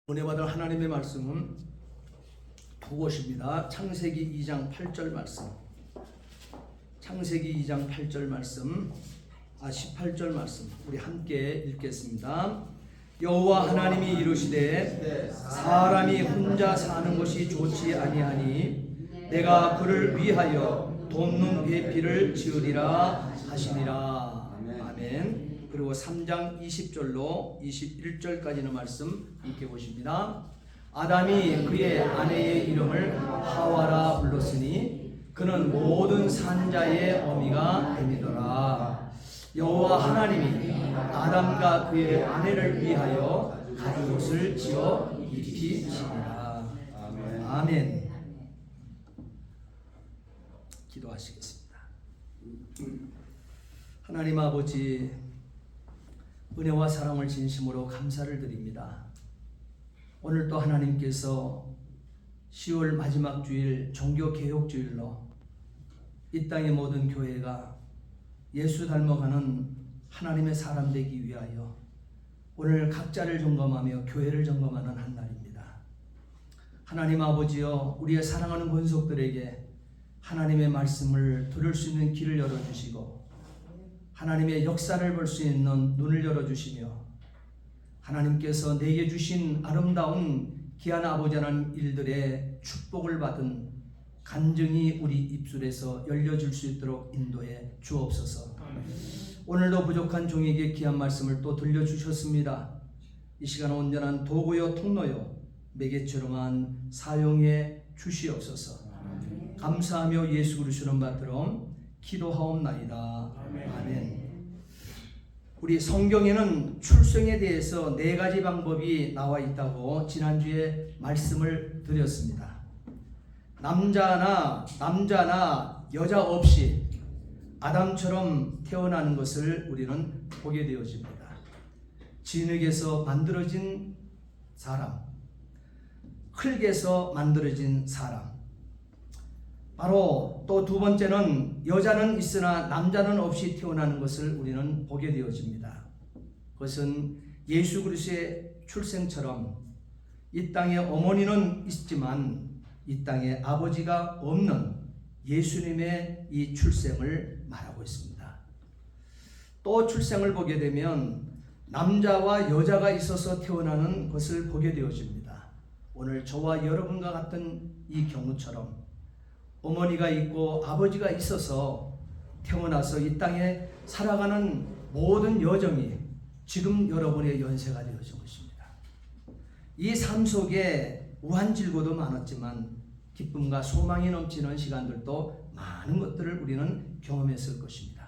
은혜 받을 하나님의 말씀은 두 곳입니다. 창세기 2장 8절 말씀, 창세기 2장 8절 말씀, 18절 말씀 우리 함께 읽겠습니다. 여호와 하나님이 이르시되 사람이 혼자 사는 것이 좋지 아니하니 내가 그를 위하여 돕는 배필을 지으리라 하시니라. 아멘. 그리고 3장 20절로 21절까지는 말씀 함께 보십니다. 아담이 그의 아내의 이름을 하와라 불렀으니 그는 모든 산자의 어미가 됨이더라. 여호와 하나님이 아담과 그의 아내를 위하여 가죽옷을 지어 입히시니라. 아멘. 기도하시겠습니다. 하나님 아버지, 은혜와 사랑을 진심으로 감사를 드립니다. 오늘 또 하나님께서 10월 마지막 주일 종교개혁주일로 이 땅의 모든 교회가 예수 닮아가는 하나님의 사람 되기 위하여 오늘 각자를 점검하며 교회를 점검하는 한 날입니다. 하나님 아버지여, 우리의 사랑하는 권속들에게 하나님의 말씀을 들을 수 있는 길을 열어주시고 하나님의 역사를 볼 수 있는 눈을 열어주시며 하나님께서 내게 주신 아름다운 귀한 아버지라는 일들의 축복을 받은 간증이 우리 입술에서 열려줄 수 있도록 인도해 주옵소서. 오늘도 부족한 종에게 귀한 말씀을 또 들려주셨습니다. 이 시간 온전한 도구요 통로요 매개처럼만 사용해 주시옵소서. 감사하며 예수 그리스도는 받들어 기도하옵나이다. 아멘. 우리 성경에는 출생에 대해서 4가지 방법이 나와 있다고 지난주에 말씀을 드렸습니다. 남자나 여자 없이 아담처럼 태어나는 것을 우리는 보게 되어집니다. 진흙에서 만들어진 사람, 흙에서 만들어진 사람. 바로 또 두 번째는 여자는 있으나 남자는 없이 태어나는 것을 우리는 보게 되어집니다. 그것은 예수 그리스도의 출생처럼 이 땅에 어머니는 있지만 이 땅에 아버지가 없는 예수님의 이 출생을 말하고 있습니다. 또 출생을 보게 되면 남자와 여자가 있어서 태어나는 것을 보게 되어집니다. 오늘 저와 여러분과 같은 이 경우처럼 어머니가 있고 아버지가 있어서 태어나서 이 땅에 살아가는 모든 여정이 지금 여러분의 연세가 되어진 것입니다. 이 삶 속에 우한질고도 많았지만 기쁨과 소망이 넘치는 시간들도 많은 것들을 우리는 경험했을 것입니다.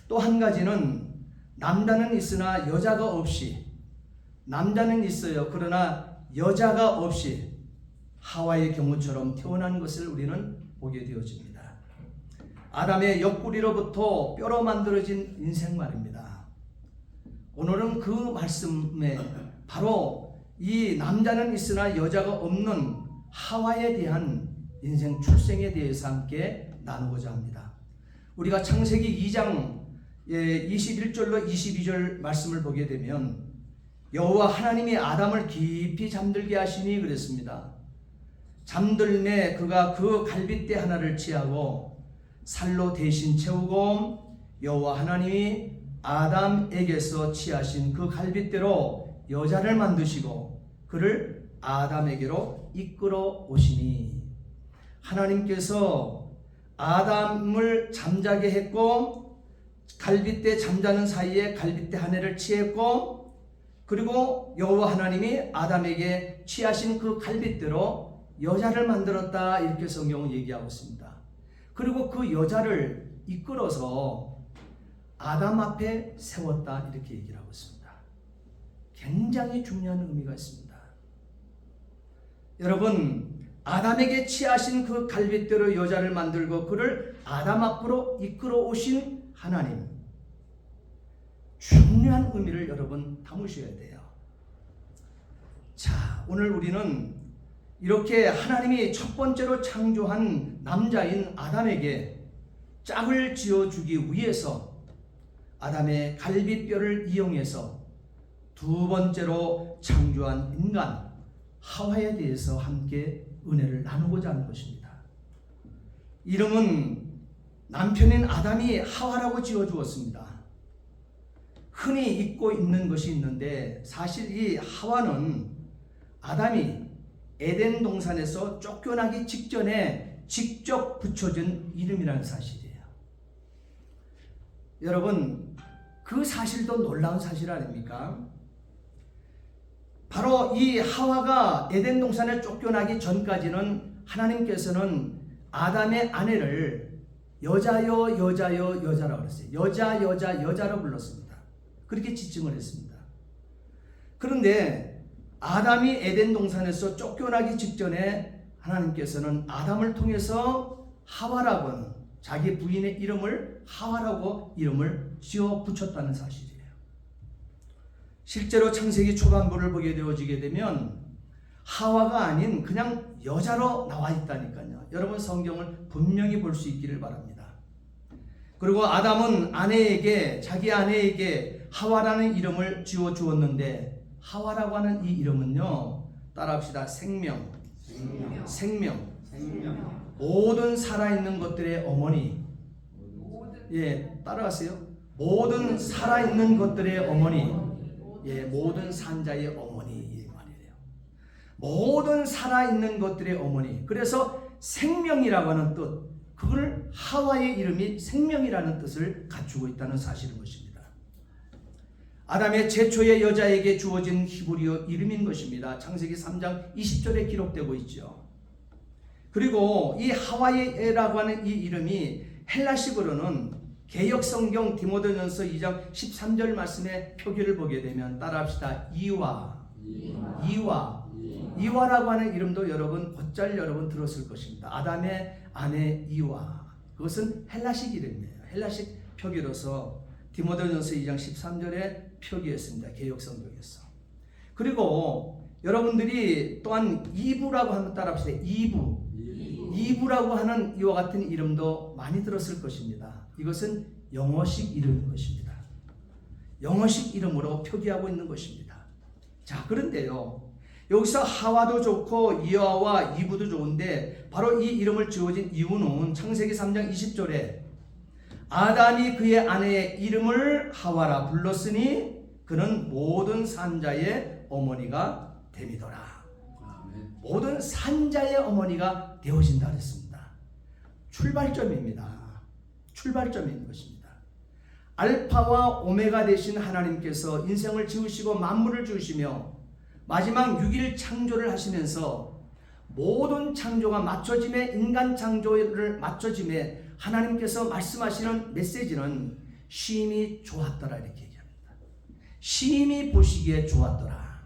또 한 가지는 남자는 있으나 여자가 없이, 남자는 있어요 그러나 여자가 없이 하와의 경우처럼 태어난 것을 우리는 보게 되어집니다. 아담의 옆구리로부터 뼈로 만들어진 인생 말입니다. 오늘은 그 말씀에 바로 이 남자는 있으나 여자가 없는 하와에 대한 인생 출생에 대해서 함께 나누고자 합니다. 우리가 창세기 2장 21절로 22절 말씀을 보게 되면 여호와 하나님이 아담을 깊이 잠들게 하시니 그랬습니다. 잠들매 그가 그 갈빗대 하나를 취하고 살로 대신 채우고 여호와 하나님이 아담에게서 취하신 그 갈빗대로 여자를 만드시고 그를 아담에게로 이끌어 오시니, 하나님께서 아담을 잠자게 했고 갈빗대 잠자는 사이에 갈빗대 하나를 취했고 그리고 여호와 하나님이 아담에게 취하신 그 갈빗대로 여자를 만들었다, 이렇게 성경은 얘기하고 있습니다. 그리고 그 여자를 이끌어서 아담 앞에 세웠다, 이렇게 얘기를 하고 있습니다. 굉장히 중요한 의미가 있습니다. 여러분, 아담에게 취하신 그 갈빗대로 여자를 만들고 그를 아담 앞으로 이끌어 오신 하나님, 중요한 의미를 여러분 담으셔야 돼요. 자, 오늘 우리는 이렇게 하나님이 첫 번째로 창조한 남자인 아담에게 짝을 지어주기 위해서 아담의 갈빗뼈를 이용해서 두 번째로 창조한 인간 하와에 대해서 함께 은혜를 나누고자 하는 것입니다. 이름은 남편인 아담이 하와라고 지어주었습니다. 흔히 잊고 있는 것이 있는데 사실 이 하와는 아담이 에덴 동산에서 쫓겨나기 직전에 직접 붙여준 이름이라는 사실이에요. 여러분, 그 사실도 놀라운 사실 아닙니까? 바로 이 하와가 에덴 동산에 쫓겨나기 전까지는 하나님께서는 아담의 아내를 여자여 여자여 여자라고 그랬어요. 여자 여자 여자로 불렀습니다. 그렇게 지칭을 했습니다. 그런데 아담이 에덴 동산에서 쫓겨나기 직전에 하나님께서는 아담을 통해서 하와라고 하는 자기 부인의 이름을 하와라고 이름을 지어 붙였다는 사실이에요. 실제로 창세기 초반부를 보게 되어지게 되면 하와가 아닌 그냥 여자로 나와 있다니까요. 여러분 성경을 분명히 볼 수 있기를 바랍니다. 그리고 아담은 자기 아내에게 하와라는 이름을 지어 주었는데 하와라고 하는 이 이름은요, 따라합시다. 생명. 모든 살아있는 것들의 어머니. 예, 따라하세요. 모든 살아있는 것들의 어머니. 예, 모든 산자의 어머니 이 말이에요. 모든 살아있는 것들의 어머니. 그래서 생명이라고 하는 뜻, 그걸 하와의 이름이 생명이라는 뜻을 갖추고 있다는 사실인 것입니다. 아담의 최초의 여자에게 주어진 히브리어 이름인 것입니다. 창세기 3장 20절에 기록되고 있죠. 그리고 이 하와이라고 하는 이 이름이 헬라식으로는 개역성경 디모데전서 2장 13절 말씀의 표기를 보게 되면 따라합시다. 이와라고 하는 이름도 여러분 곧잘 여러분 들었을 것입니다. 아담의 아내 이와, 그것은 헬라식 이름이에요. 헬라식 표기로서 디모데전서 2장 13절에 표기했습니다. 개역성경에서. 그리고 여러분들이 또한 이브라고 하면 따라합시다. 이브라고 하는 이와 같은 이름도 많이 들었을 것입니다. 이것은 영어식 이름인 것입니다. 영어식 이름으로 표기하고 있는 것입니다. 자, 그런데요, 여기서 하와도 좋고 이와와 이브도 좋은데 바로 이 이름을 지어진 이유는 창세기 3장 20절에 아담이 그의 아내의 이름을 하와라 불렀으니 그는 모든 산자의 어머니가 됨이더라. 모든 산자의 어머니가 되어진다 그랬습니다. 출발점입니다. 출발점인 것입니다. 알파와 오메가 되신 하나님께서 인생을 지으시고 만물을 지으시며 마지막 6일 창조를 하시면서 모든 창조가 맞춰짐에, 인간 창조를 맞춰짐에 하나님께서 말씀하시는 메시지는 심히 좋았더라 이렇게 얘기합니다. 심히 보시기에 좋았더라.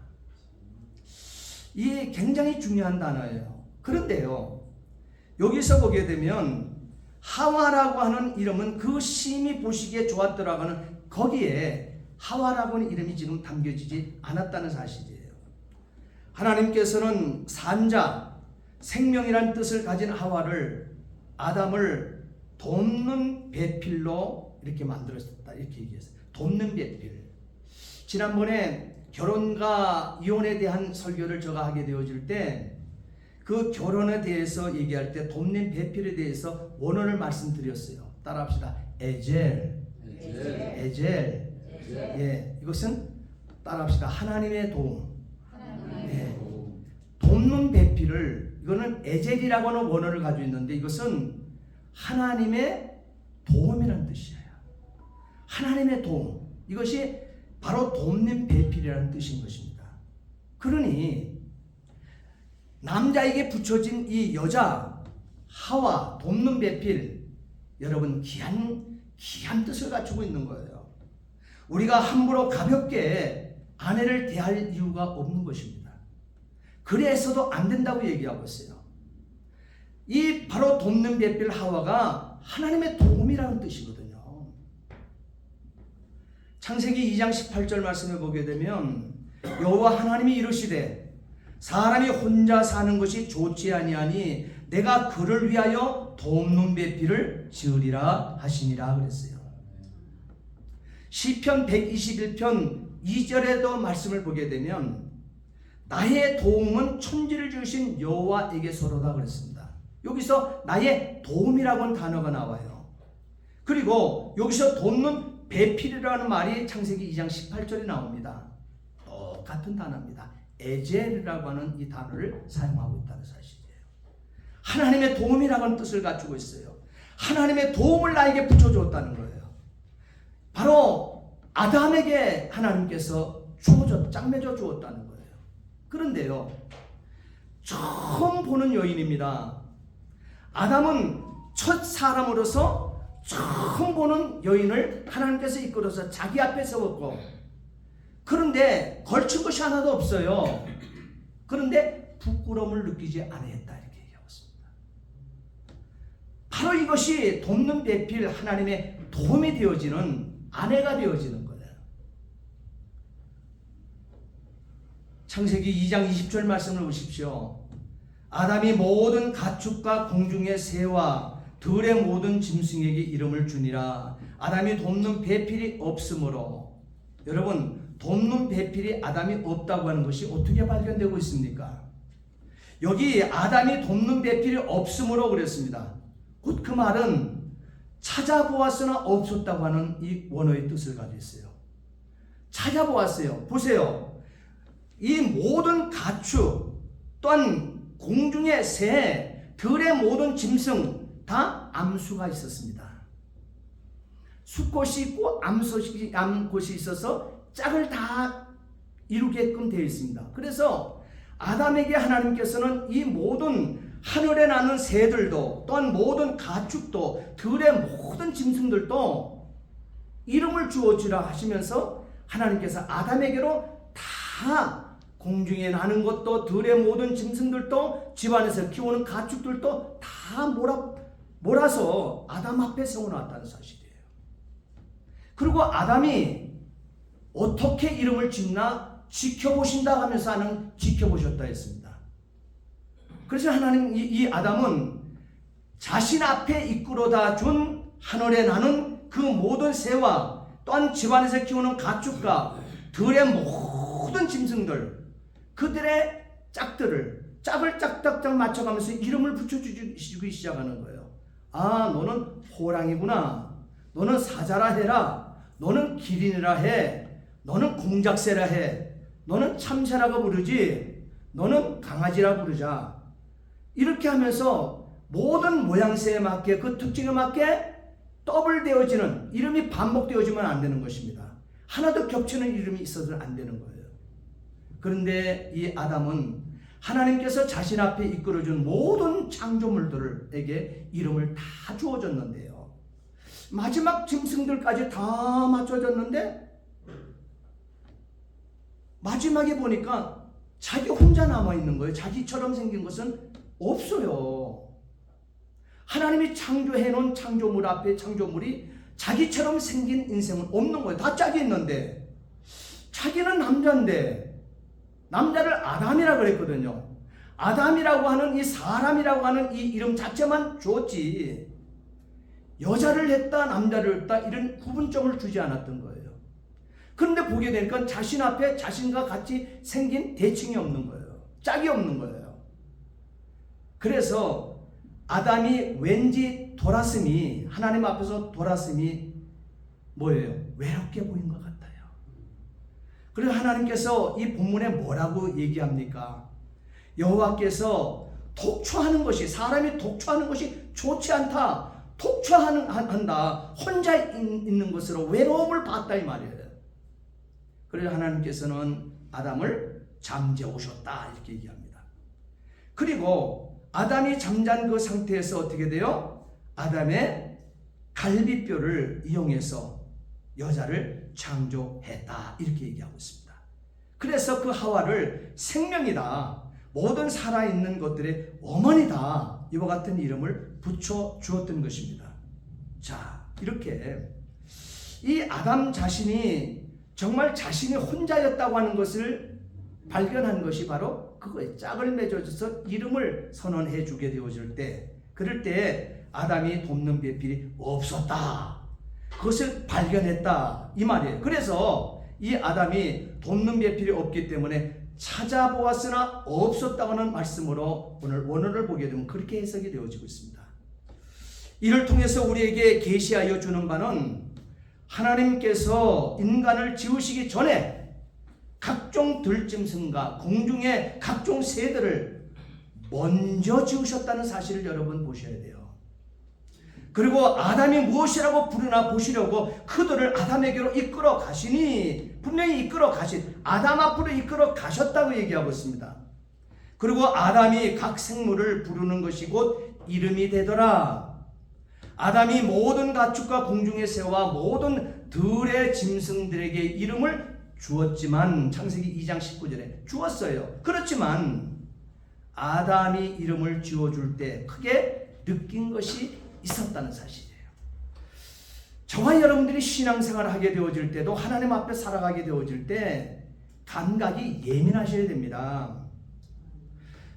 이게 굉장히 중요한 단어예요. 그런데요, 여기서 보게 되면 하와라고 하는 이름은 그 심히 보시기에 좋았더라고 하는 거기에 하와라고 하는 이름이 지금 담겨지지 않았다는 사실이에요. 하나님께서는 산자, 생명이란 뜻을 가진 하와를 아담을 돕는 배필로 이렇게 만들었다 이렇게 얘기했어요. 돕는 배필. 지난번에 결혼과 이혼에 대한 설교를 제가 하게 되어질 때 그 결혼에 대해서 얘기할 때 돕는 배필에 대해서 원어를 말씀드렸어요. 따라합시다. 에젤. 예, 이것은 따라합시다. 하나님의 도움. 예. 돕는 배필을, 이거는 에젤이라고 하는 원어를 가지고 있는데 이것은 하나님의 도움이라는 뜻이에요. 하나님의 도움. 이것이 바로 돕는 배필이라는 뜻인 것입니다. 그러니 남자에게 붙여진 이 여자 하와, 돕는 배필, 여러분 귀한 뜻을 갖추고 있는 거예요. 우리가 함부로 가볍게 아내를 대할 이유가 없는 것입니다. 그래서도 안 된다고 얘기하고 있어요. 이 바로 돕는 배필 하와가 하나님의 도움이라는 뜻이거든요. 창세기 2장 18절 말씀을 보게 되면 여호와 하나님이 이르시되 사람이 혼자 사는 것이 좋지 아니하니 내가 그를 위하여 돕는 배필을 지으리라 하시니라 그랬어요. 시편 121편 2절에도 말씀을 보게 되면 나의 도움은 천지를 지으신 여호와에게서로다 그랬습니다. 여기서 나의 도움이라고는 단어가 나와요. 그리고 여기서 돕는 배필이라는 말이 창세기 2장 18절에 나옵니다. 똑같은 단어입니다. 에젤이라고 하는 이 단어를 사용하고 있다는 사실이에요. 하나님의 도움이라는 뜻을 갖추고 있어요. 하나님의 도움을 나에게 붙여주었다는 거예요. 바로 아담에게 하나님께서 짝매져 주었다는 거예요. 그런데요, 처음 보는 여인입니다. 아담은 첫 사람으로서 처음 보는 여인을 하나님께서 이끌어서 자기 앞에 세웠고, 그런데 걸친 것이 하나도 없어요. 그런데 부끄러움을 느끼지 아니했다 이렇게 얘기하고 있습니다. 바로 이것이 돕는 배필, 하나님의 도움이 되어지는 아내가 되어지는 거예요. 창세기 2장 20절 말씀을 보십시오. 아담이 모든 가축과 공중의 새와 들의 모든 짐승에게 이름을 주니라. 아담이 돕는 배필이 없으므로. 여러분, 돕는 배필이 아담이 없다고 하는 것이 어떻게 발견되고 있습니까? 여기 아담이 돕는 배필이 없으므로 그랬습니다. 곧 그 말은 찾아보았으나 없었다고 하는 이 원어의 뜻을 가지고 있어요. 찾아보았어요. 보세요. 이 모든 가축 또한 공중의 새, 들의 모든 짐승 다 암수가 있었습니다. 수꽃이 있고 암꽃이 있어서 짝을 다 이루게끔 되어 있습니다. 그래서 아담에게 하나님께서는 이 모든 하늘에 나는 새들도 또한 모든 가축도 들의 모든 짐승들도 이름을 주어주라 하시면서 하나님께서 아담에게로 다 공중에 나는 것도 들의 모든 짐승들도 집안에서 키우는 가축들도 다 몰아서 아담 앞에 세워놨다는 사실이에요. 그리고 아담이 어떻게 이름을 짓나 지켜보신다 하면서 하는 지켜보셨다 했습니다. 그래서 하나님 이 아담은 자신 앞에 이끌어다 준 하늘에 나는 그 모든 새와 또한 집안에서 키우는 가축과 들의 모든 짐승들 그들의 짝을 짝짝짝 맞춰가면서 이름을 붙여주기 시작하는 거예요. 아, 너는 호랑이구나. 너는 사자라 해라. 너는 기린이라 해. 너는 공작새라 해. 너는 참새라고 부르지. 너는 강아지라 부르자. 이렇게 하면서 모든 모양새에 맞게 그 특징에 맞게 더블되어지는 이름이 반복되어지면 안 되는 것입니다. 하나도 겹치는 이름이 있어서는 안 되는 거예요. 그런데 이 아담은 하나님께서 자신 앞에 이끌어준 모든 창조물들에게 이름을 다 주어줬는데요. 마지막 짐승들까지 다 맞춰졌는데 마지막에 보니까 자기 혼자 남아있는 거예요. 자기처럼 생긴 것은 없어요. 하나님이 창조해놓은 창조물 앞에 창조물이 자기처럼 생긴 인생은 없는 거예요. 다 짝이 있는데 자기는 남자인데 남자를 아담이라고 그랬거든요. 아담이라고 하는 이 사람이라고 하는 이 이름 자체만 줬지 여자를 했다 남자를 했다 이런 구분점을 주지 않았던 거예요. 그런데 보게 되니까 자신 앞에 자신과 같이 생긴 대칭이 없는 거예요. 짝이 없는 거예요. 그래서 아담이 왠지 돌았음이 하나님 앞에서 돌았음이 뭐예요? 외롭게 보인 것 같아요. 그래서 하나님께서 이 본문에 뭐라고 얘기합니까? 여호와께서 독초하는 것이 사람이 독초하는 것이 좋지 않다. 독초한다. 혼자 있는 것으로 외로움을 봤다 이 말이에요. 그래서 하나님께서는 아담을 잠재우셨다 이렇게 얘기합니다. 그리고 아담이 잠잔 그 상태에서 어떻게 돼요? 아담의 갈비뼈를 이용해서 여자를 창조했다 이렇게 얘기하고 있습니다. 그래서 그 하와를 생명이다. 모든 살아있는 것들의 어머니다. 이와 같은 이름을 붙여 주었던 것입니다. 자, 이렇게 이 아담 자신이 정말 자신이 혼자였다고 하는 것을 발견한 것이 바로 그거에 짝을 맺어줘서 이름을 선언해 주게 되어질 때 그럴 때 아담이 돕는 배필이 없었다. 그것을 발견했다 이 말이에요. 그래서 이 아담이 돕는 배필이 없기 때문에 찾아보았으나 없었다고는 말씀으로 오늘 원어를 보게 되면 그렇게 해석이 되어지고 있습니다. 이를 통해서 우리에게 계시하여 주는 바는 하나님께서 인간을 지으시기 전에 각종 들짐승과 공중의 각종 새들을 먼저 지으셨다는 사실을 여러분 보셔야 돼요. 그리고 아담이 무엇이라고 부르나 보시려고 그들을 아담에게로 이끌어 가시니 분명히 이끌어 가신 아담 앞으로 이끌어 가셨다고 얘기하고 있습니다. 그리고 아담이 각 생물을 부르는 것이 곧 이름이 되더라. 아담이 모든 가축과 공중의 새와 모든 들의 짐승들에게 이름을 주었지만 창세기 2장 19절에 주었어요. 그렇지만 아담이 이름을 지어줄 때 크게 느낀 것이 있었다는 사실이에요. 저와 여러분들이 신앙생활을 하게 되어질 때도 하나님 앞에 살아가게 되어질 때 감각이 예민하셔야 됩니다.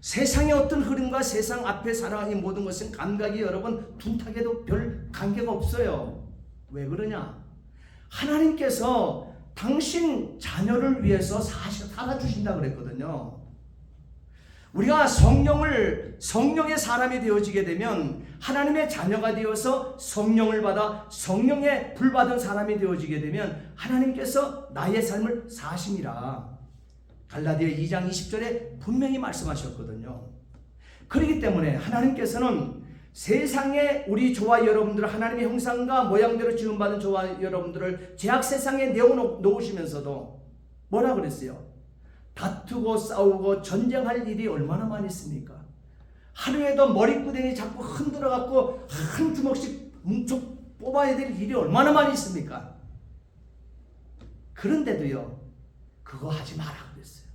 세상의 어떤 흐름과 세상 앞에 살아가는 모든 것은 감각이 여러분 둔탁해도 별 관계가 없어요. 왜 그러냐? 하나님께서 당신 자녀를 위해서 살아주신다 그랬거든요. 우리가 성령의 사람이 되어지게 되면 하나님의 자녀가 되어서 성령을 받아 성령의 불받은 사람이 되어지게 되면 하나님께서 나의 삶을 사심이라 갈라디아 2장 20절에 분명히 말씀하셨거든요. 그렇기 때문에 하나님께서는 세상에 우리 저와 여러분들을 하나님의 형상과 모양대로 지음받은 저와 여러분들을 죄악 세상에 내어놓으시면서도 뭐라 그랬어요? 다투고 싸우고 전쟁할 일이 얼마나 많이 있습니까? 하루에도 머리끄댕이 자꾸 흔들어갖고 한 주먹씩 뭉쳐 뽑아야 될 일이 얼마나 많이 있습니까? 그런데도요, 그거 하지 마라 그랬어요.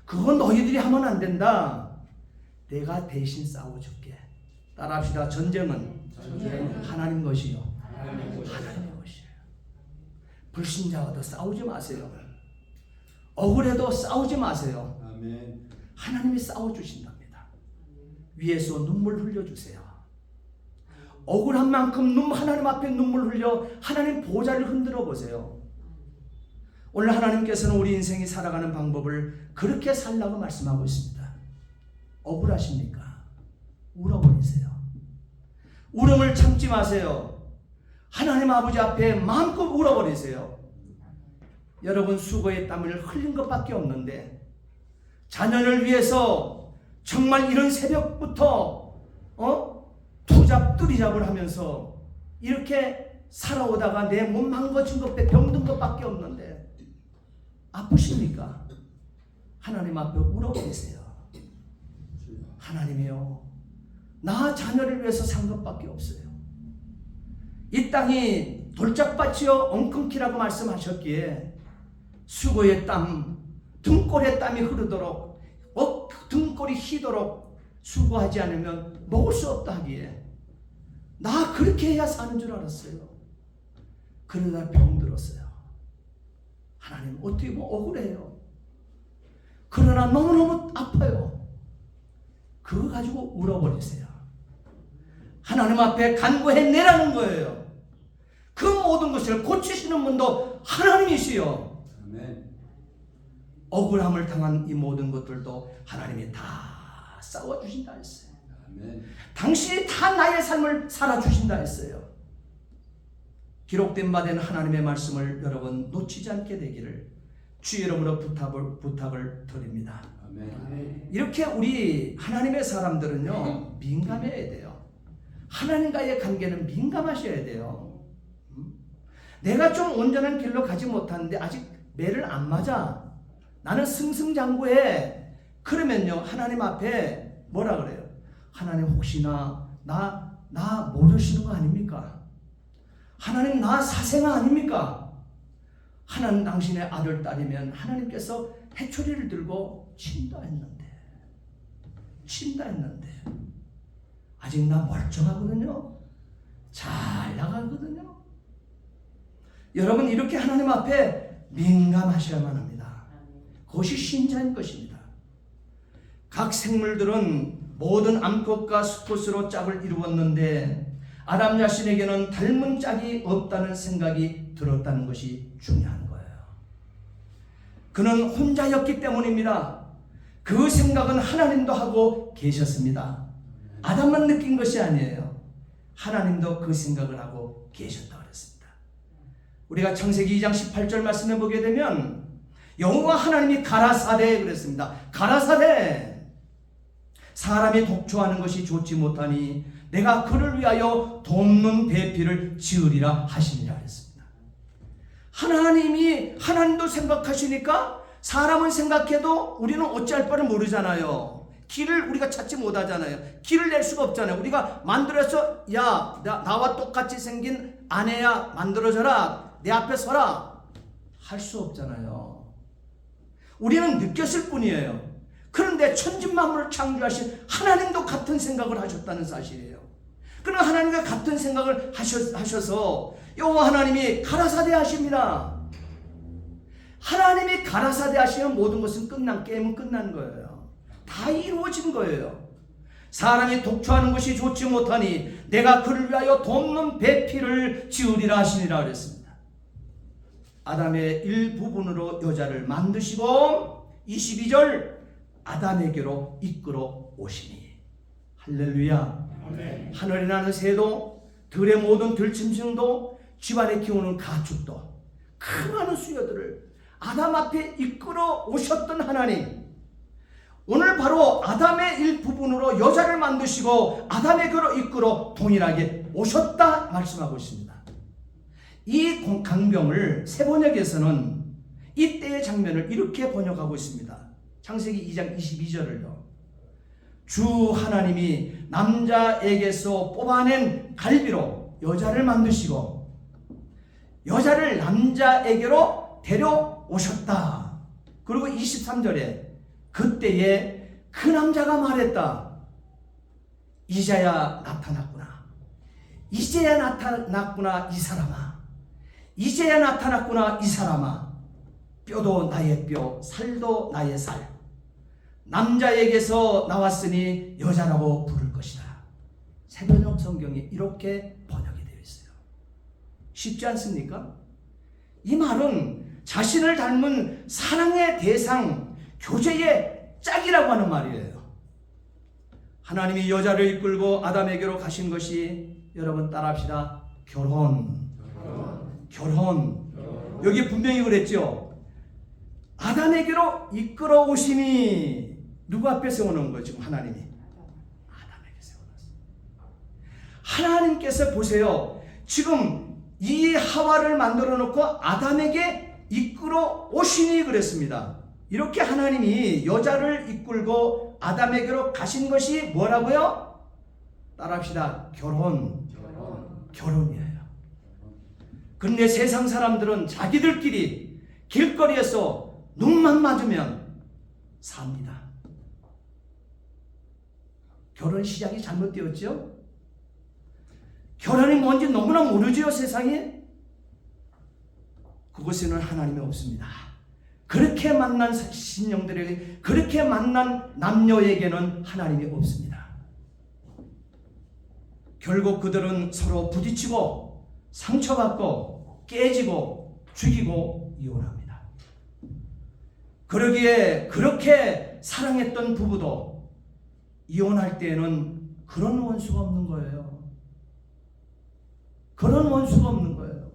그거 너희들이 하면 안 된다. 내가 대신 싸워줄게. 따라합시다. 전쟁은 하나님 것이요. 하나님의 것이에요. 불신자와도 싸우지 마세요. 억울해도 싸우지 마세요. 아멘. 하나님이 싸워주신답니다. 위에서 눈물 흘려주세요. 억울한 만큼 하나님 앞에 눈물 흘려 하나님 보좌를 흔들어 보세요. 오늘 하나님께서는 우리 인생이 살아가는 방법을 그렇게 살라고 말씀하고 있습니다. 억울하십니까? 울어버리세요. 울음을 참지 마세요. 하나님 아버지 앞에 마음껏 울어버리세요. 여러분 수고의 땀을 흘린 것밖에 없는데 자녀를 위해서 정말 이런 새벽부터 투잡 하면서 이렇게 살아오다가 내 몸 망가진 것밖에 병든 것밖에 없는데 아프십니까? 하나님 앞에 울어버리세요. 하나님이요, 나 자녀를 위해서 산 것밖에 없어요. 이 땅이 돌짝밭이요 엉겅퀴라고 말씀하셨기에 수고의 땀, 등골의 땀이 흐르도록 등골이 휘도록 수고하지 않으면 먹을 수 없다 하기에 나 그렇게 해야 사는 줄 알았어요. 그러다 병들었어요. 하나님 어떻게 보면 억울해요. 그러나 너무너무 아파요. 그거 가지고 울어버리세요. 하나님 앞에 간구해내라는 거예요. 그 모든 것을 고치시는 분도 하나님이시요. 억울함을 당한 이 모든 것들도 하나님이 다 싸워주신다 했어요. 아멘. 당신이 다 나의 삶을 살아주신다 했어요. 기록된 바 된 하나님의 말씀을 여러분 놓치지 않게 되기를 주 이름으로 부탁을 드립니다. 아멘. 이렇게 우리 하나님의 사람들은요 민감해야 돼요. 하나님과의 관계는 민감하셔야 돼요. 내가 좀 온전한 길로 가지 못하는데 아직 매를 안 맞아. 나는 승승장구해. 그러면요 하나님 앞에 뭐라 그래요? 하나님 혹시나 나 모르시는 거 아닙니까? 하나님 나 사생아 아닙니까? 하나님 당신의 아들 딸이면 하나님께서 해초리를 들고 친다 했는데 아직 나 멀쩡하거든요. 잘 나가거든요. 여러분 이렇게 하나님 앞에 민감하셔야만 합니다. 그것이 신자인 것입니다. 각 생물들은 모든 암컷과 수컷으로 짝을 이루었는데 아담 자신에게는 닮은 짝이 없다는 생각이 들었다는 것이 중요한 거예요. 그는 혼자였기 때문입니다. 그 생각은 하나님도 하고 계셨습니다. 아담만 느낀 것이 아니에요. 하나님도 그 생각을 하고 계셨다고 그랬습니다. 우리가 창세기 2장 18절 말씀을 보게 되면 여호와 하나님이 가라사대 그랬습니다. 가라사대 사람이 독초하는 것이 좋지 못하니 내가 그를 위하여 돕는 배필을 지으리라 하시니라 그랬습니다. 하나님도 생각하시니까 사람은 생각해도 우리는 어찌할 바를 모르잖아요. 길을 우리가 찾지 못하잖아요. 길을 낼 수가 없잖아요. 우리가 만들어서 야 나와 똑같이 생긴 아내야 만들어져라 내 앞에 서라 할 수 없잖아요. 우리는 느꼈을 뿐이에요. 그런데 천지만물을 창조하신 하나님도 같은 생각을 하셨다는 사실이에요. 그러나 하나님과 같은 생각을 하셔서 여호와 하나님이 가라사대 하십니다. 하나님이 가라사대 하시면 모든 것은 게임은 끝난 거예요. 다 이루어진 거예요. 사람이 독초하는 것이 좋지 못하니 내가 그를 위하여 돕는 배필을 지으리라 하시니라 그랬습니다. 아담의 일부분으로 여자를 만드시고 22절 아담에게로 이끌어 오시니 할렐루야. 아멘. 하늘에 나는 새도 들의 모든 들짐승도 집안에 키우는 가축도 그 많은 수요들을 아담 앞에 이끌어 오셨던 하나님, 오늘 바로 아담의 일부분으로 여자를 만드시고 아담에게로 이끌어 동일하게 오셨다 말씀하고 있습니다. 이 강병을 세번역에서는 이때의 장면을 이렇게 번역하고 있습니다. 창세기 2장 22절을요. 주 하나님이 남자에게서 뽑아낸 갈비로 여자를 만드시고 여자를 남자에게로 데려오셨다. 그리고 23절에 그때에 그 남자가 말했다. 이제야 나타났구나. 이제야 나타났구나 이 사람아. 이제야 나타났구나 이 사람아. 뼈도 나의 뼈, 살도 나의 살. 남자에게서 나왔으니 여자라고 부를 것이다. 세번역 성경이 이렇게 번역이 되어 있어요. 쉽지 않습니까? 이 말은 자신을 닮은 사랑의 대상, 교제의 짝이라고 하는 말이에요. 하나님이 여자를 이끌고 아담에게로 가신 것이 여러분 따라합시다. 결혼. 여기 분명히 그랬죠. 아담에게로 이끌어 오심이 누구 앞에 세워놓은 거예요? 지금 하나님이 아담에게 세워놨어요. 하나님께서 보세요. 지금 이 하와를 만들어 놓고 아담에게 이끌어 오시니 그랬습니다. 이렇게 하나님이 여자를 이끌고 아담에게로 가신 것이 뭐라고요? 따라합시다. 결혼이에요. 그런데 세상 사람들은 자기들끼리 길거리에서 눈만 맞으면 삽니다. 결혼 시작이 잘못되었죠? 결혼이 뭔지 너무나 모르죠, 세상에? 그것에는 하나님이 없습니다. 그렇게 만난 신령들에게, 그렇게 만난 남녀에게는 하나님이 없습니다. 결국 그들은 서로 부딪히고 상처받고 깨지고 죽이고 이혼합니다. 그러기에 그렇게 사랑했던 부부도 이혼할 때에는 그런 원수가 없는 거예요. 그런 원수가 없는 거예요.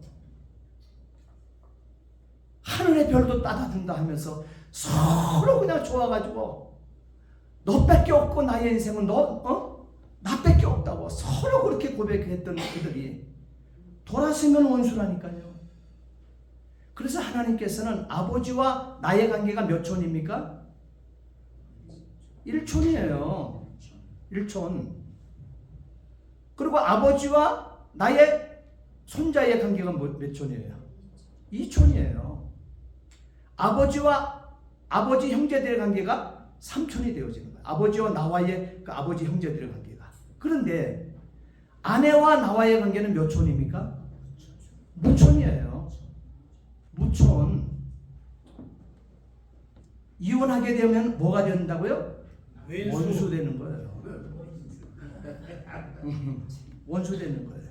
하늘의 별도 따다든다 하면서 서로 그냥 좋아가지고 너밖에 없고 나의 인생은 나밖에 없다고 서로 그렇게 고백했던 그들이 돌아서면 원수라니까요. 그래서 하나님께서는 아버지와 나의 관계가 몇 촌입니까? 1촌이에요. 1촌. 그리고 아버지와 나의 손자의 관계가 몇 촌이에요? 2촌이에요. 아버지와 아버지 형제들의 관계가 3촌이 되어지는 거예요. 아버지와 나와의 그 아버지 형제들의 관계가. 그런데 아내와 나와의 관계는 몇 촌입니까? 무촌이에요. 무촌. 이혼하게 되면 뭐가 된다고요? 원수 되는 거예요. 원수 되는 거예요.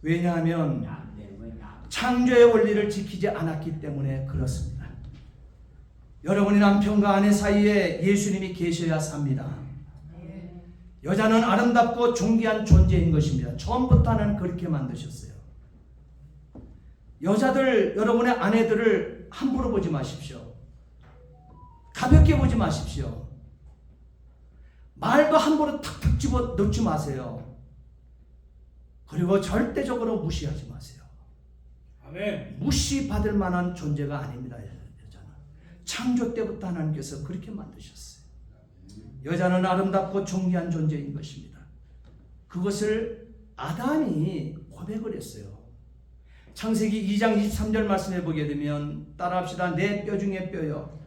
왜냐하면 창조의 원리를 지키지 않았기 때문에 그렇습니다. 여러분의 남편과 아내 사이에 예수님이 계셔야 삽니다. 여자는 아름답고 존귀한 존재인 것입니다. 처음부터 하나님 그렇게 만드셨어요. 여자들, 여러분의 아내들을 함부로 보지 마십시오. 가볍게 보지 마십시오. 말도 함부로 탁탁 집어 넣지 마세요. 그리고 절대적으로 무시하지 마세요. 아멘. 무시받을 만한 존재가 아닙니다. 여자는 창조 때부터 하나님께서 그렇게 만드셨어요. 여자는 아름답고 존귀한 존재인 것입니다. 그것을 아담이 고백을 했어요. 창세기 2장 23절 말씀해 보게 되면 따라합시다. 내 뼈 중에 뼈요,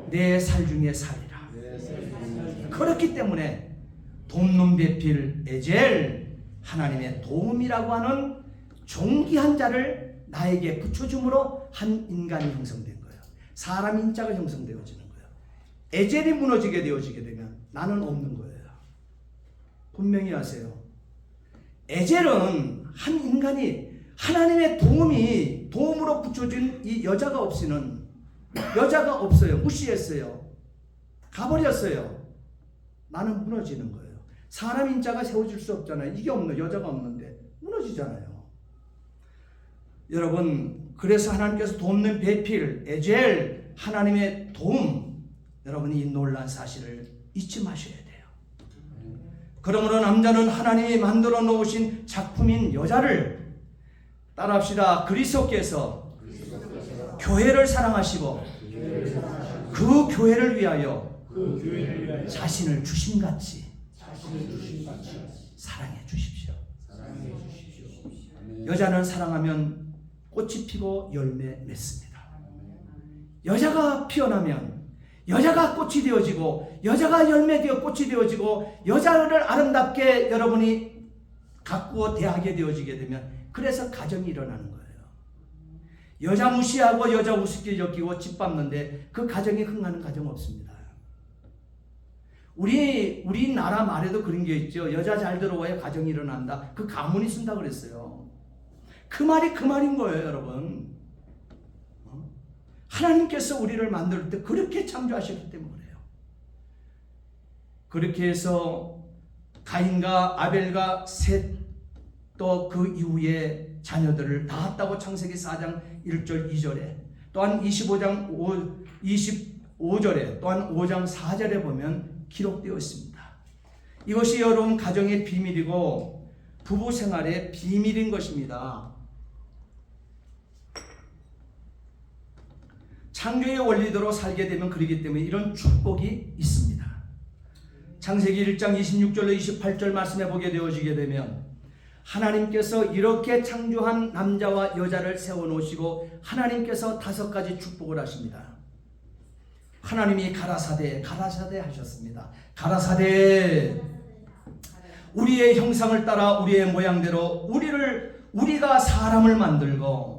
내 살 중에 살이라. 그렇기 때문에 돕는 배필 에젤, 하나님의 도움이라고 하는 존귀한 자를 나에게 붙여줌으로 한 인간이 형성된 거예요. 사람 인자가 형성되어지는 거예요. 에젤이 무너지게 되어지게 되면 나는 없는 거예요. 분명히 아세요. 에젤은 한 인간이 하나님의 도움으로 붙여준 이 여자가 없이는, 여자가 없어요. 무시했어요. 가버렸어요. 나는 무너지는 거예요. 사람 인자가 세워질 수 없잖아요. 이게 없는, 여자가 없는데 무너지잖아요. 여러분, 그래서 하나님께서 돕는 배필 에젤, 하나님의 도움, 여러분이 이 놀란 사실을 잊지 마셔야 돼요. 그러므로 남자는 하나님이 만들어 놓으신 작품인 여자를, 따라합시다. 그리스도께서 교회를 사랑하시고 그 교회를 위하여 자신을 주심같이 사랑해 주십시오. 여자는 사랑하면 꽃이 피고 열매 맺습니다. 여자가 피어나면 여자가 꽃이 되어지고, 여자가 열매되어 꽃이 되어지고, 여자를 아름답게 여러분이 가꾸어 대하게 되어지게 되면, 그래서 가정이 일어나는 거예요. 여자 무시하고 여자 우습게 여기고 짓밟는데 그 가정이 흥하는 가정 없습니다. 우리나라 말에도 그런 게 있죠. 여자 잘 들어와야 가정이 일어난다. 그 가문이 쓴다 그랬어요. 그 말이 그 말인 거예요, 여러분. 하나님께서 우리를 만들 때 그렇게 창조하셨기 때문에 그래요. 그렇게 해서 가인과 아벨과 셋, 또 그 이후에 자녀들을 낳았다고 창세기 4장 1절 2절에, 또한 25장 25절에, 또한 5장 4절에 보면 기록되어 있습니다. 이것이 여러분 가정의 비밀이고 부부 생활의 비밀인 것입니다. 창조의 원리대로 살게 되면 그러기 때문에 이런 축복이 있습니다. 창세기 1장 26절로 28절 말씀해 보게 되어지게 되면 하나님께서 이렇게 창조한 남자와 여자를 세워놓으시고 하나님께서 5가지 축복을 하십니다. 하나님이 가라사대 하셨습니다. 가라사대, 우리의 형상을 따라 우리의 모양대로 우리가 사람을 만들고,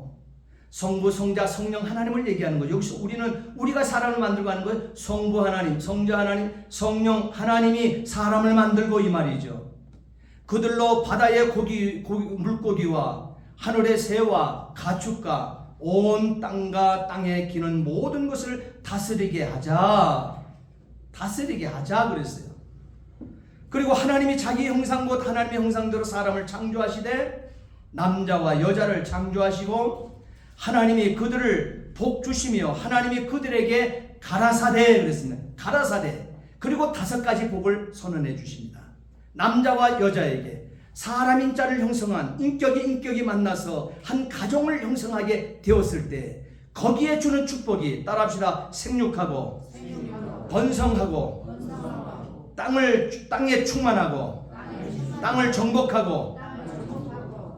성부, 성자, 성령 하나님을 얘기하는 거죠. 여기서 우리가 사람을 만들고 하는 거예요. 성부 하나님, 성자 하나님, 성령 하나님이 사람을 만들고 이 말이죠. 그들로 바다의 물고기와 하늘의 새와 가축과 온 땅과 땅에 기는 모든 것을 다스리게 하자 그랬어요. 그리고 하나님이 자기 형상 곧 하나님의 형상대로 사람을 창조하시되 남자와 여자를 창조하시고 하나님이 그들을 복 주시며 하나님이 그들에게 가라사대 그랬습니다. 가라사대. 그리고 5가지 복을 선언해 주십니다. 남자와 여자에게 사람인 자를 형성한 인격이 만나서 한 가정을 형성하게 되었을 때 거기에 주는 축복이, 따라합시다. 생육하고 번성하고 땅에 충만하고 땅을 정복하고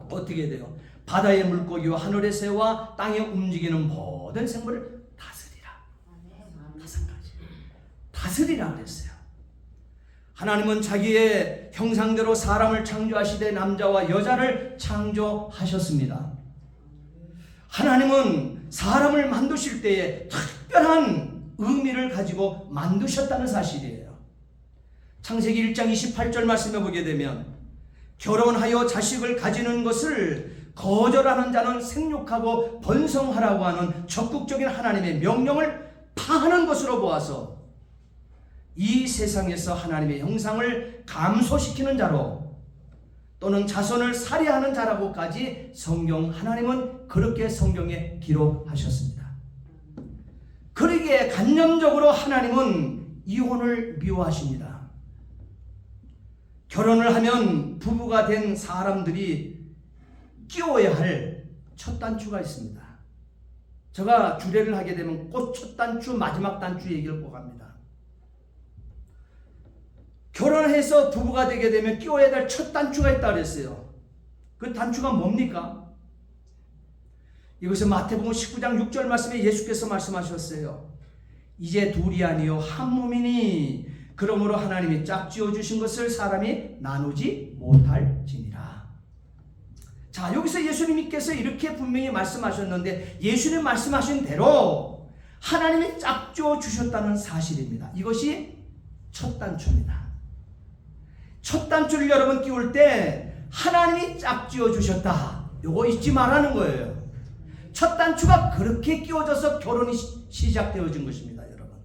어떻게 돼요? 바다의 물고기와 하늘의 새와 땅에 움직이는 모든 생물을 다스리라. 5가지. 다스리라 그랬어요. 하나님은 자기의 형상대로 사람을 창조하시되 남자와 여자를 창조하셨습니다. 하나님은 사람을 만드실 때에 특별한 의미를 가지고 만드셨다는 사실이에요. 창세기 1장 28절 말씀해 보게 되면 결혼하여 자식을 가지는 것을 거절하는 자는 생육하고 번성하라고 하는 적극적인 하나님의 명령을 파하는 것으로 보아서 이 세상에서 하나님의 형상을 감소시키는 자로 또는 자손을 살해하는 자라고까지 하나님은 그렇게 성경에 기록하셨습니다. 그러기에 간접적으로 하나님은 이혼을 미워하십니다. 결혼을 하면 부부가 된 사람들이 끼워야 할 첫 단추가 있습니다. 제가 주례를 하게 되면 꼭 첫 단추, 마지막 단추 얘기를 꼭 합니다. 결혼해서 부부가 되게 되면 끼워야 될 첫 단추가 있다고 그랬어요. 그 단추가 뭡니까? 이것은 마태복음 19장 6절 말씀에 예수께서 말씀하셨어요. 이제 둘이 아니요 한 몸이니 그러므로 하나님이 짝지어 주신 것을 사람이 나누지 못할지니라. 자, 여기서 예수님께서 이렇게 분명히 말씀하셨는데 예수님 말씀하신 대로 하나님이 짝지어 주셨다는 사실입니다. 이것이 첫 단추입니다. 첫 단추를 여러분 끼울 때 하나님이 짝지어 주셨다. 요거 잊지 말라는 거예요. 첫 단추가 그렇게 끼워져서 결혼이 시작되어진 것입니다, 여러분.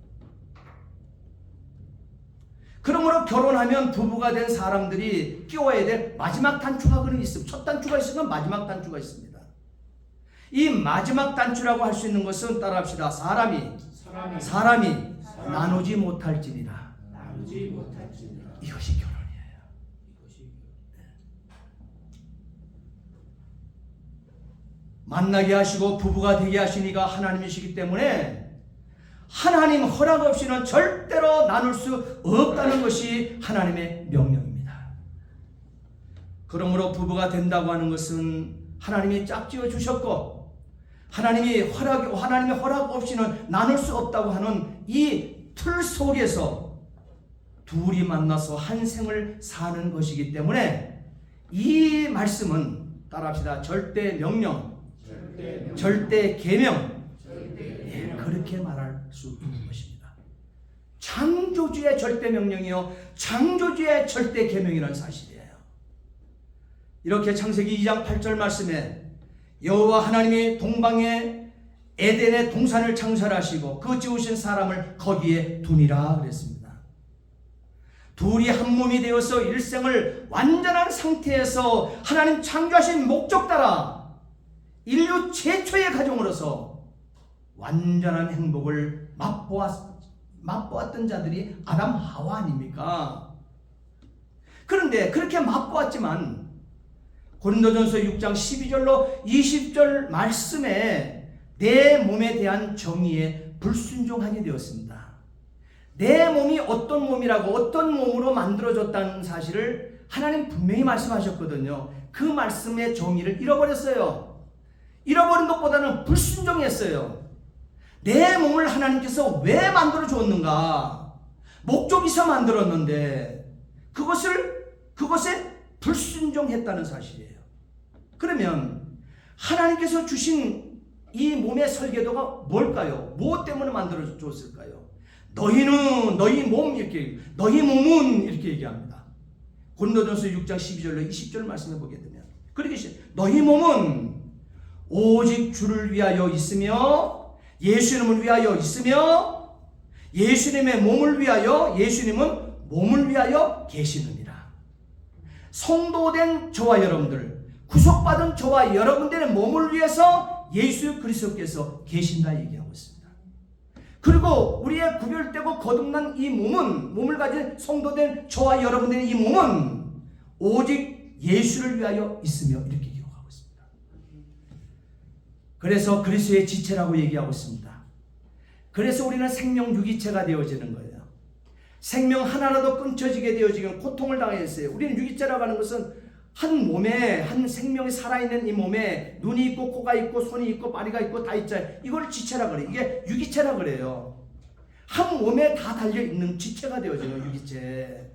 그러므로 결혼하면 부부가 된 사람들이 끼워야 될 마지막 단추가 그런 있습니다. 첫 단추가 있으면 마지막 단추가 있습니다. 이 마지막 단추라고 할 수 있는 것은 따라합시다. 사람이 나누지 못할지니라. 이것이 결혼이에요. 만나게 하시고 부부가 되게 하시니가 하나님이시기 때문에 하나님 허락 없이는 절대로 나눌 수 없다는 것이 하나님의 명령입니다. 그러므로 부부가 된다고 하는 것은 하나님이 짝지어 주셨고 하나님의 허락 없이는 나눌 수 없다고 하는 이 틀 속에서 둘이 만나서 한 생을 사는 것이기 때문에 이 말씀은 따라합시다. 절대 명령, 절대 계명, 그렇게 말할 수 있는 것입니다. 창조주의 절대 명령이요 창조주의 절대 계명이라는 사실이에요. 이렇게 창세기 2장 8절 말씀에 여호와 하나님이 동방에 에덴의 동산을 창설하시고 그 지으신 사람을 거기에 두니라 그랬습니다. 둘이 한 몸이 되어서 일생을 완전한 상태에서 하나님 창조하신 목적 따라 인류 최초의 가정으로서 완전한 행복을 맛보았던 자들이 아담 하와 아닙니까? 그런데 그렇게 맛보았지만 고린도전서 6장 12절로 20절 말씀에 내 몸에 대한 정의에 불순종하게 되었습니다. 내 몸이 어떤 몸이라고 어떤 몸으로 만들어졌다는 사실을 하나님 분명히 말씀하셨거든요. 그 말씀의 정의를 잃어버렸어요. 잃어버린 것보다는 불순종했어요. 내 몸을 하나님께서 왜 만들어 주었는가? 목적이 있어 만들었는데 그것에 불순종했다는 사실이에요. 그러면 하나님께서 주신 이 몸의 설계도가 뭘까요? 무엇 때문에 만들어 줬을까요? 너희 몸은 이렇게 얘기합니다. 고린도전서 6장 12절로 20절 말씀해 보게 되면 그렇게 너희 몸은 오직 주를 위하여 있으며 예수님을 위하여 있으며 예수님의 몸을 위하여 예수님은 몸을 위하여 계시느니라. 성도된 저와 여러분들, 구속받은 저와 여러분들의 몸을 위해서 예수 그리스도께서 계신다 얘기하고 있습니다. 그리고 우리의 구별되고 거듭난 이 몸을 가진 성도된 저와 여러분들의 이 몸은 오직 예수를 위하여 있으며 이렇게 기록하고 있습니다. 그래서 그리스도의 지체라고 얘기하고 있습니다. 그래서 우리는 생명 유기체가 되어지는 거예요. 생명 하나라도 끊쳐지게 되어지면 고통을 당했어요. 우리는 유기체라고 하는 것은 한 몸에, 한 생명이 살아있는 이 몸에 눈이 있고 코가 있고 손이 있고 다리가 있고 다 있잖아요. 이걸 지체라 그래요. 이게 유기체라 그래요. 한 몸에 다 달려있는 지체가 되어지는 유기체.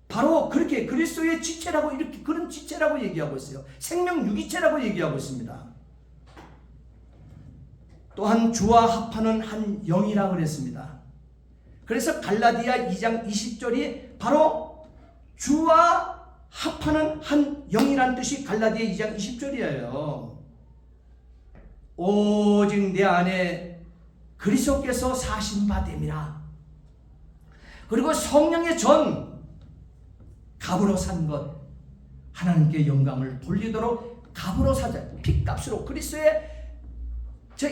바로 그렇게 그리스도의 지체라고 이렇게 그런 지체라고 얘기하고 있어요. 생명 유기체라고 얘기하고 있습니다. 또한 주와 합하는 한 영이라고 그랬습니다. 그래서 갈라디아 2장 20절이 바로 주와 합하는 한 영이란 뜻이 갈라디아 2장 20절이에요. 오직 내 안에 그리스도께서 사신 바 됨이라. 그리고 성령의 전 값으로 산 것, 하나님께 영광을 돌리도록 값으로 사자, 핏값으로 그리스도의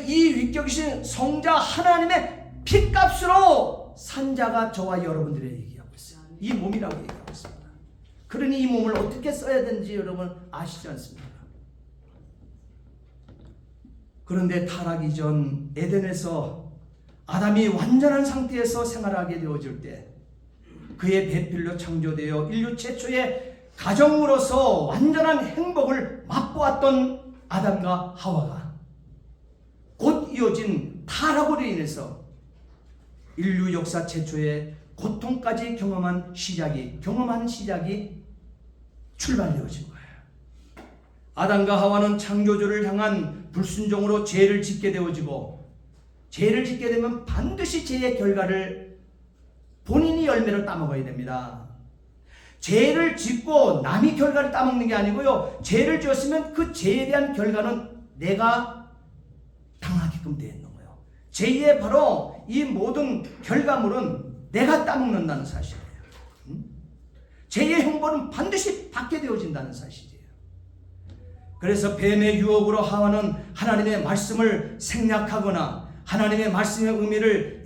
이 위격이신 성자 하나님의 핏값으로 산 자가 저와 여러분들의 얘기하고 있어요. 이 몸이라고 얘기하고 있습니다. 그러니 이 몸을 어떻게 써야 되는지 여러분 아시지 않습니까? 그런데 타락 이전 에덴에서 아담이 완전한 상태에서 생활하게 되어질 때 그의 배필로 창조되어 인류 최초의 가정으로서 완전한 행복을 맛보았던 아담과 하와가 곧 이어진 타락으로 인해서 인류 역사 최초의 고통까지 경험한 시작이 출발되어진 거예요. 아담과 하와는 창조주를 향한 불순종으로 죄를 짓게 되어지고, 죄를 짓게 되면 반드시 죄의 결과를 본인이 열매를 따먹어야 됩니다. 죄를 짓고 남이 결과를 따먹는 게 아니고요, 죄를 지었으면 그 죄에 대한 결과는 내가 당하게끔 되어 있는 거예요. 죄의 바로 이 모든 결과물은 내가 따먹는다는 사실이에요. 죄의 형벌은 반드시 받게 되어진다는 사실이에요. 그래서 뱀의 유혹으로 하와는 하나님의 말씀을 생략하거나 하나님의 말씀의 의미를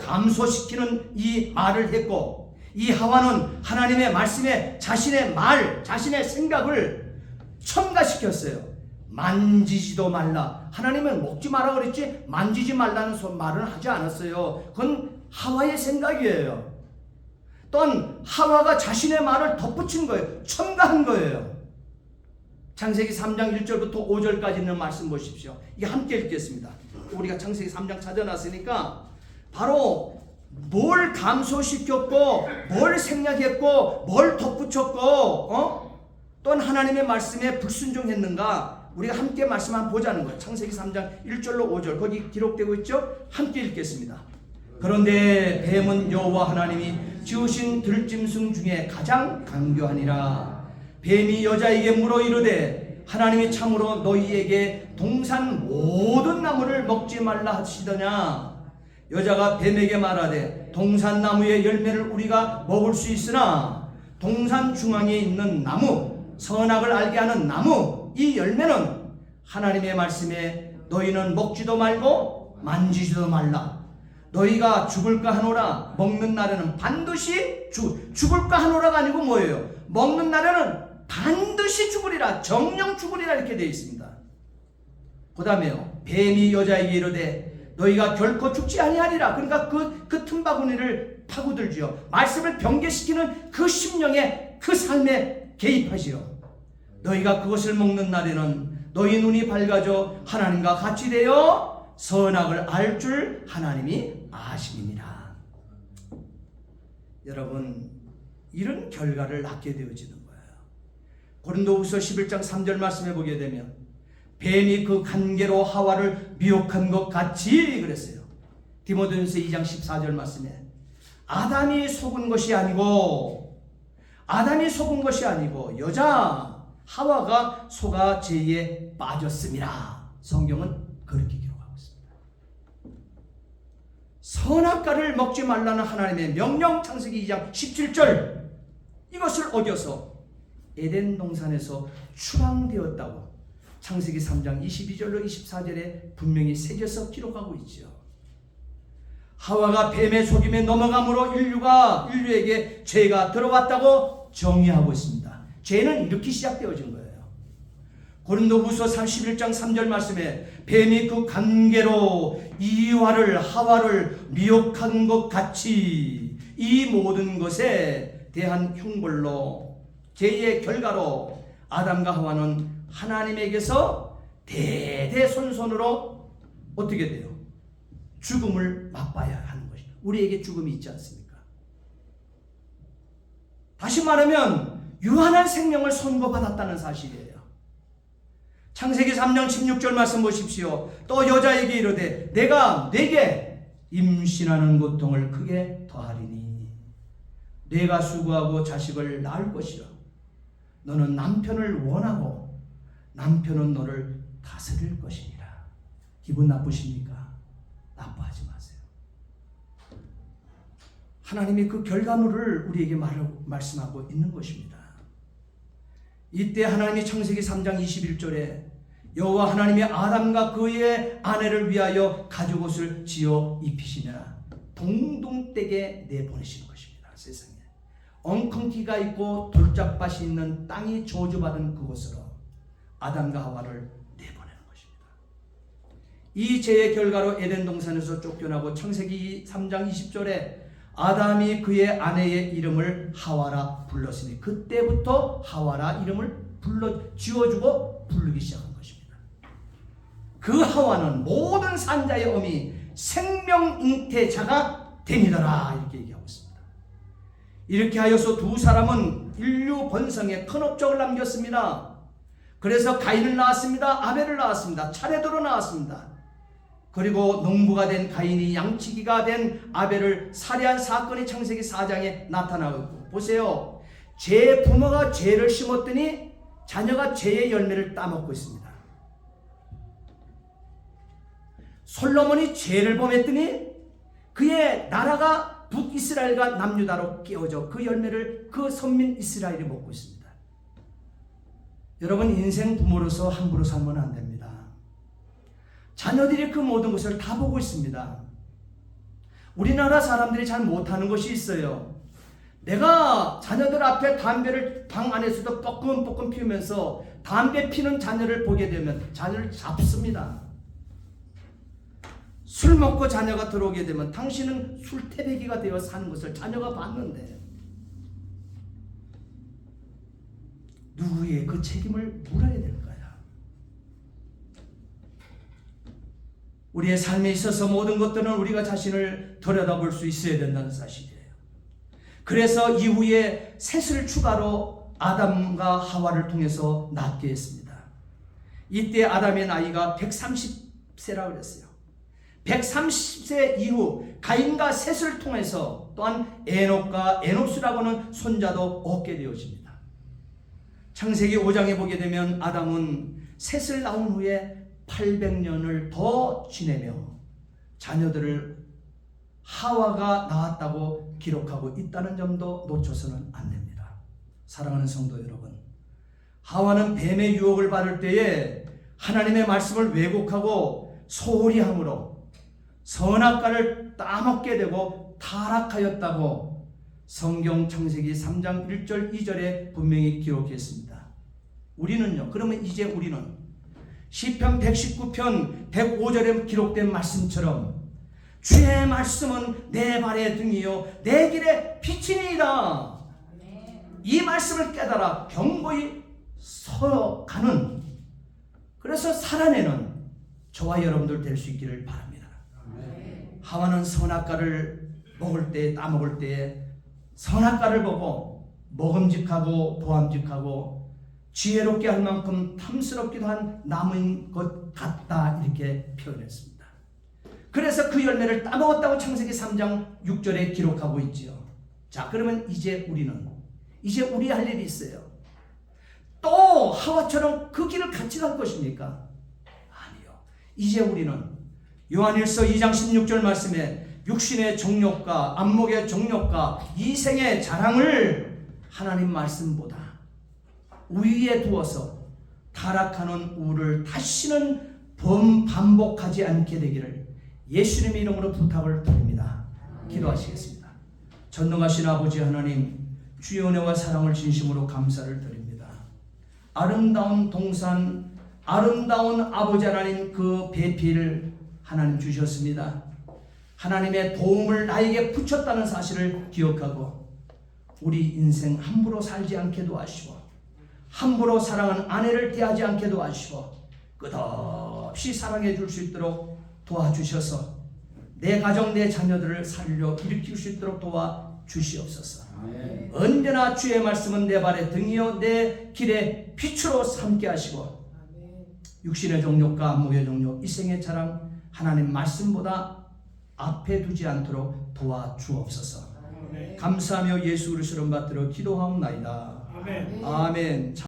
감소시키는 이 말을 했고, 이 하와는 하나님의 말씀에 자신의 생각을 첨가시켰어요. 만지지도 말라. 하나님은 먹지 마라 그랬지 만지지 말라는 말은 하지 않았어요. 그건 하와의 생각이에요. 또한 하와가 자신의 말을 덧붙인 거예요. 첨가한 거예요. 창세기 3장 1절부터 5절까지 있는 말씀 보십시오. 이게 함께 읽겠습니다. 우리가 창세기 3장 찾아놨으니까 바로 뭘 감소시켰고 뭘 생략했고 뭘 덧붙였고 또한 하나님의 말씀에 불순종했는가 우리가 함께 말씀 한번 보자는 거예요. 창세기 3장 1절로 5절 거기 기록되고 있죠? 함께 읽겠습니다. 그런데 뱀은 여호와 하나님이 지으신 들짐승 중에 가장 강교하니라. 뱀이 여자에게 물어 이르되 하나님이 참으로 너희에게 동산 모든 나무를 먹지 말라 하시더냐. 여자가 뱀에게 말하되 동산 나무의 열매를 우리가 먹을 수 있으나 동산 중앙에 있는 나무 선악을 알게 하는 나무 이 열매는 하나님의 말씀에 너희는 먹지도 말고 만지지도 말라. 너희가 죽을까 하노라. 먹는 날에는 반드시 죽을까 하노라가 아니고 뭐예요? 먹는 날에는 반드시 죽으리라. 정령 죽으리라 이렇게 되어 있습니다. 그 다음에요. 뱀이 여자에게 이르되 너희가 결코 죽지 아니하리라. 그러니까 그 틈바구니를 파고들지요. 말씀을 변개시키는 그 심령에 그 삶에 개입하시오. 너희가 그것을 먹는 날에는 너희 눈이 밝아져 하나님과 같이 되어 선악을 알 줄 하나님이 아심이니라. 여러분, 이런 결과를 낳게 되어지는 거예요. 고린도후서 11장 3절 말씀해 보게 되면 뱀이 그 간계로 하와를 미혹한 것 같이 그랬어요. 디모데전서 2장 14절 말씀에 아담이 속은 것이 아니고 여자 하와가 속아 죄에 빠졌음이라. 성경은 그렇게 기록하고 있습니다. 선악과를 먹지 말라는 하나님의 명령 창세기 2장 17절 이것을 어겨서 에덴 동산에서 추방되었다고 창세기 3장 22절로 24절에 분명히 새겨서 기록하고 있죠. 하와가 뱀의 속임에 넘어감으로 인류에게 죄가 들어왔다고 정의하고 있습니다. 죄는 이렇게 시작되어진 거예요. 고린도후서 31장 3절 말씀에 뱀이 그 관계로 하와를 미혹한 것 같이 이 모든 것에 대한 형벌로 죄의 결과로 아담과 하와는 하나님에게서 대대손손으로 어떻게 돼요? 죽음을 맛봐야 하는 것이죠. 우리에게 죽음이 있지 않습니까? 다시 말하면 유한한 생명을 선고받았다는 사실이에요. 창세기 3장 16절 말씀 보십시오. 또 여자에게 이르되 내가 네게 임신하는 고통을 크게 더하리니 네가 수고하고 자식을 낳을 것이요 너는 남편을 원하고 남편은 너를 다스릴 것이니라. 기분 나쁘십니까? 나빠하지 마세요. 하나님이 그 결과물을 우리에게 말씀하고 있는 것입니다. 이때 하나님이 창세기 3장 21절에 여호와 하나님이 아담과 그의 아내를 위하여 가죽옷을 지어 입히시니라. 동동댁에 내보내시는 것입니다. 세상에 엉겅퀴가 있고 돌짝밭이 있는 땅이 저주받은 그곳으로 아담과 하와를 내보내는 것입니다. 이 죄의 결과로 에덴 동산에서 쫓겨나고 창세기 3장 20절에 아담이 그의 아내의 이름을 하와라 불렀으니 그때부터 하와라 이름을 지어주고 부르기 시작한 것입니다. 그 하와는 모든 산자의 어미 생명 잉태자가 되니더라 이렇게 얘기하고 있습니다. 이렇게 하여서 두 사람은 인류 번성에 큰 업적을 남겼습니다. 그래서 가인을 낳았습니다. 아벨을 낳았습니다. 차례대로 낳았습니다. 그리고 농부가 된 가인이 양치기가 된 아벨을 살해한 사건이 창세기 4장에 나타나고 보세요. 제 부모가 죄를 심었더니 자녀가 죄의 열매를 따먹고 있습니다. 솔로몬이 죄를 범했더니 그의 나라가 북이스라엘과 남유다로 깨어져 그 열매를 그 선민 이스라엘이 먹고 있습니다. 여러분 인생 부모로서 함부로 살면 안 됩니다. 자녀들이 그 모든 것을 다 보고 있습니다. 우리나라 사람들이 잘 못하는 것이 있어요. 내가 자녀들 앞에 담배를 방 안에서도 뻐끔뻐끔 피우면서 담배 피는 자녀를 보게 되면 자녀를 잡습니다. 술 먹고 자녀가 들어오게 되면 당신은 술태배기가 되어 사는 것을 자녀가 봤는데 누구의 그 책임을 물어야 될까요? 우리의 삶에 있어서 모든 것들은 우리가 자신을 들여다볼 수 있어야 된다는 사실이에요. 그래서 이후에 셋을 추가로 아담과 하와를 통해서 낳게 했습니다. 이때 아담의 나이가 130세라고 그랬어요. 130세 이후 가인과 셋을 통해서 또한 에녹과 에노스라고 하는 손자도 얻게 되어집니다. 창세기 5장에 보게 되면 아담은 셋을 낳은 후에 800년을 더 지내며 자녀들을 하와가 낳았다고 기록하고 있다는 점도 놓쳐서는 안 됩니다. 사랑하는 성도 여러분, 하와는 뱀의 유혹을 받을 때에 하나님의 말씀을 왜곡하고 소홀히 함으로 선악과를 따먹게 되고 타락하였다고 성경 창세기 3장 1절 2절에 분명히 기록했습니다. 우리는요, 그러면 이제 우리는 시편 119편 105절에 기록된 말씀처럼 주의 말씀은 내 발의 등이요 내 길의 빛이니이다. 이 말씀을 깨달아 경고히 서가는, 그래서 살아내는 저와 여러분들 될 수 있기를 바랍니다. 하와는 선악과를 먹을 때 따먹을 때 선악과를 보고 먹음직하고 보암직하고 지혜롭게 할 만큼 탐스럽기도 한 나무인 것 같다 이렇게 표현했습니다. 그래서 그 열매를 따먹었다고 창세기 3장 6절에 기록하고 있지요. 자, 그러면 이제 우리 할 일이 있어요. 또 하와처럼 그 길을 같이 갈 것입니까? 아니요. 이제 우리는 요한일서 2장 16절 말씀에 육신의 정욕과 안목의 정욕과 이생의 자랑을 하나님 말씀보다 위에 두어서 타락하는 우를 다시는 반복하지 않게 되기를 예수님의 이름으로 부탁을 드립니다. 기도하시겠습니다. 전능하신 아버지 하나님, 주의 은혜와 사랑을 진심으로 감사를 드립니다. 아름다운 동산, 아름다운 아버지 하나님 그 배필 하나님 주셨습니다. 하나님의 도움을 나에게 붙였다는 사실을 기억하고 우리 인생 함부로 살지 않게 도와주시고 함부로 사랑하는 아내를 대하지 않게 도와주시고 끝없이 사랑해 줄 수 있도록 도와주셔서 내 가정 내 자녀들을 살려 일으킬 수 있도록 도와주시옵소서. 아멘. 언제나 주의 말씀은 내 발의 등이요 내 길의 빛으로 삼게 하시고 아멘. 육신의 정욕과 안목의 정욕 이생의 자랑 하나님 말씀보다 앞에 두지 않도록 도와주옵소서. 아멘. 감사하며 예수 그리스도를 받들어 기도하옵나이다. 아멘. 아멘.